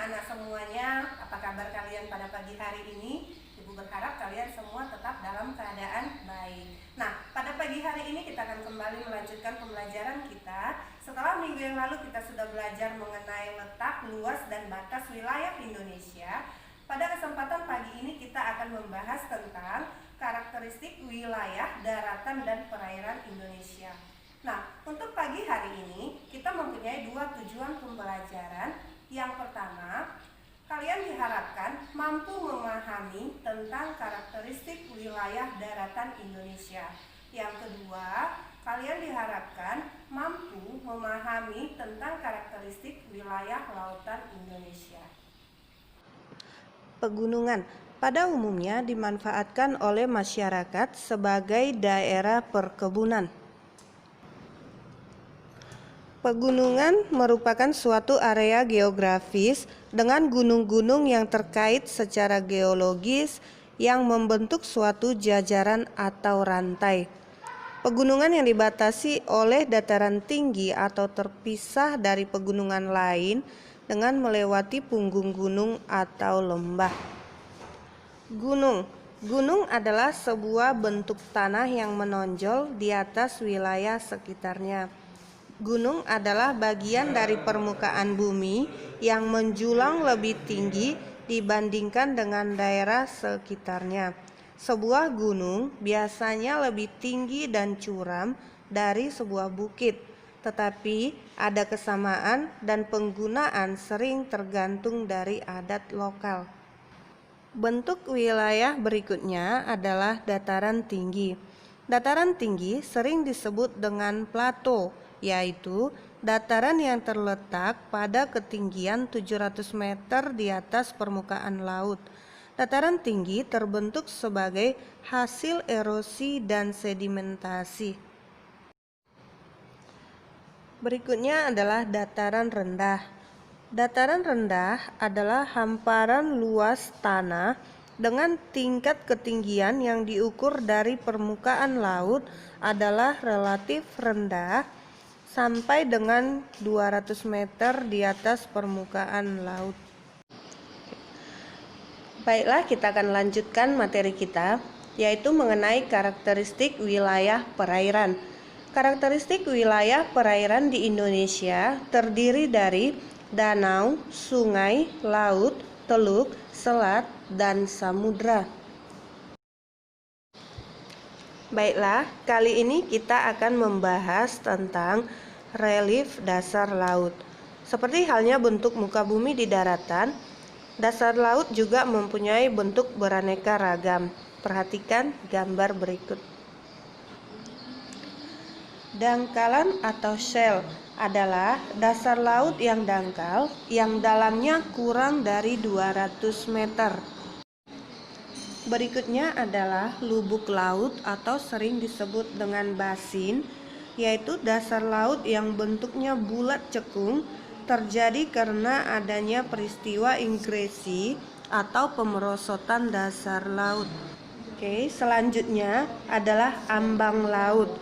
anak-anak semuanya, apa kabar kalian pada pagi hari ini? Ibu berharap kalian semua tetap dalam keadaan baik. Nah, pada pagi hari ini kita akan kembali melanjutkan pembelajaran kita. Setelah minggu yang lalu kita sudah belajar mengenai letak, luas, dan batas wilayah Indonesia. Pada kesempatan pagi ini kita akan membahas tentang karakteristik wilayah, daratan, dan perairan Indonesia. Nah, untuk pagi hari ini kita mempunyai dua tujuan pembelajaran. Yang pertama, kalian diharapkan mampu memahami tentang karakteristik wilayah daratan Indonesia. Yang kedua, kalian diharapkan mampu memahami tentang karakteristik wilayah lautan Indonesia. Pegunungan pada umumnya dimanfaatkan oleh masyarakat sebagai daerah perkebunan. Pegunungan merupakan suatu area geografis dengan gunung-gunung yang terkait secara geologis yang membentuk suatu jajaran atau rantai. Pegunungan yang dibatasi oleh dataran tinggi atau terpisah dari pegunungan lain dengan melewati punggung gunung atau lembah. Gunung adalah sebuah bentuk tanah yang menonjol di atas wilayah sekitarnya. Gunung adalah bagian dari permukaan bumi yang menjulang lebih tinggi dibandingkan dengan daerah sekitarnya. Sebuah gunung biasanya lebih tinggi dan curam dari sebuah bukit, tetapi ada kesamaan dan penggunaan sering tergantung dari adat lokal. Bentuk wilayah berikutnya adalah dataran tinggi. Dataran tinggi sering disebut dengan plato, yaitu dataran yang terletak pada ketinggian 700 meter di atas permukaan laut. Dataran tinggi terbentuk sebagai hasil erosi dan sedimentasi. Berikutnya adalah dataran rendah. Dataran rendah adalah hamparan luas tanah dengan tingkat ketinggian yang diukur dari permukaan laut adalah relatif rendah sampai dengan 200 meter di atas permukaan laut. Baiklah, kita akan lanjutkan materi kita, yaitu mengenai karakteristik wilayah perairan. Karakteristik wilayah perairan di Indonesia terdiri dari danau, sungai, laut, teluk, selat, dan samudra. Baiklah, kali ini kita akan membahas tentang relief dasar laut. Seperti halnya bentuk muka bumi di daratan, dasar laut juga mempunyai bentuk beraneka ragam. Perhatikan gambar berikut. Dangkalan atau shell adalah dasar laut yang dangkal yang dalamnya kurang dari 200 meter. Berikutnya adalah lubuk laut atau sering disebut dengan basin, yaitu dasar laut yang bentuknya bulat cekung terjadi karena adanya peristiwa ingresi atau pemerosotan dasar laut. Selanjutnya adalah ambang laut.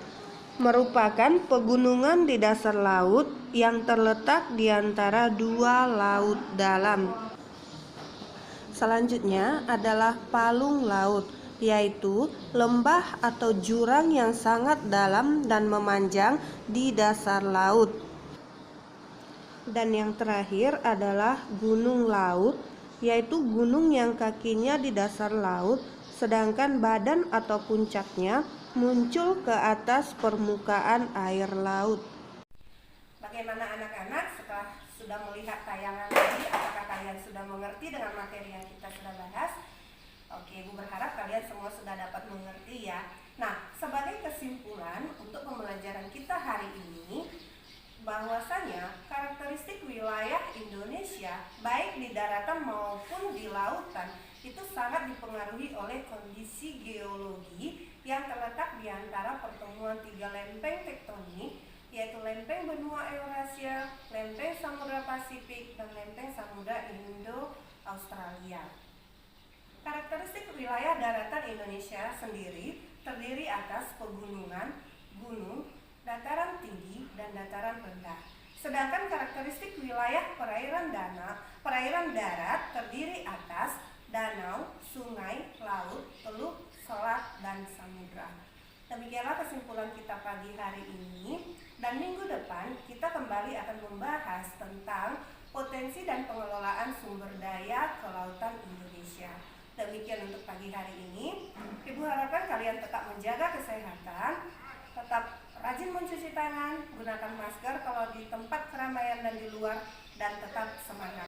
Merupakan pegunungan di dasar laut yang terletak di antara dua laut dalam. Selanjutnya adalah palung laut, yaitu lembah atau jurang yang sangat dalam dan memanjang di dasar laut. Dan yang terakhir adalah gunung laut, yaitu gunung yang kakinya di dasar laut, sedangkan badan atau puncaknya muncul ke atas permukaan air laut. Bagaimana anak-anak setelah sudah melihat tayangan tadi, apakah kalian sudah mengerti dengan materi yang kita sudah bahas? Oke, Ibu berharap kalian semua sudah dapat mengerti ya. Nah, sebagai kesimpulan untuk pembelajaran kita hari ini, bahwasanya karakteristik wilayah Indonesia baik di daratan maupun di lautan itu sangat dipengaruhi oleh kondisi geologi yang terletak di antara pertemuan tiga lempeng tektonik, yaitu lempeng benua Eurasia, lempeng Samudra Pasifik, dan lempeng Samudra Indo-Australia. Karakteristik wilayah daratan Indonesia sendiri terdiri atas pegunungan, gunung, dataran tinggi, dan dataran rendah. Sedangkan karakteristik wilayah perairan darat terdiri atas danau, sungai, laut, teluk, selat, dan samudra. Demikianlah kesimpulan kita pagi hari ini, dan minggu depan kita kembali akan membahas tentang potensi dan pengelolaan sumber daya kelautan Indonesia. Demikian untuk pagi hari ini. Ibu harapkan kalian tetap menjaga kesehatan, tetap rajin mencuci tangan, gunakan masker kalau di tempat keramaian dan di luar, dan tetap semangat.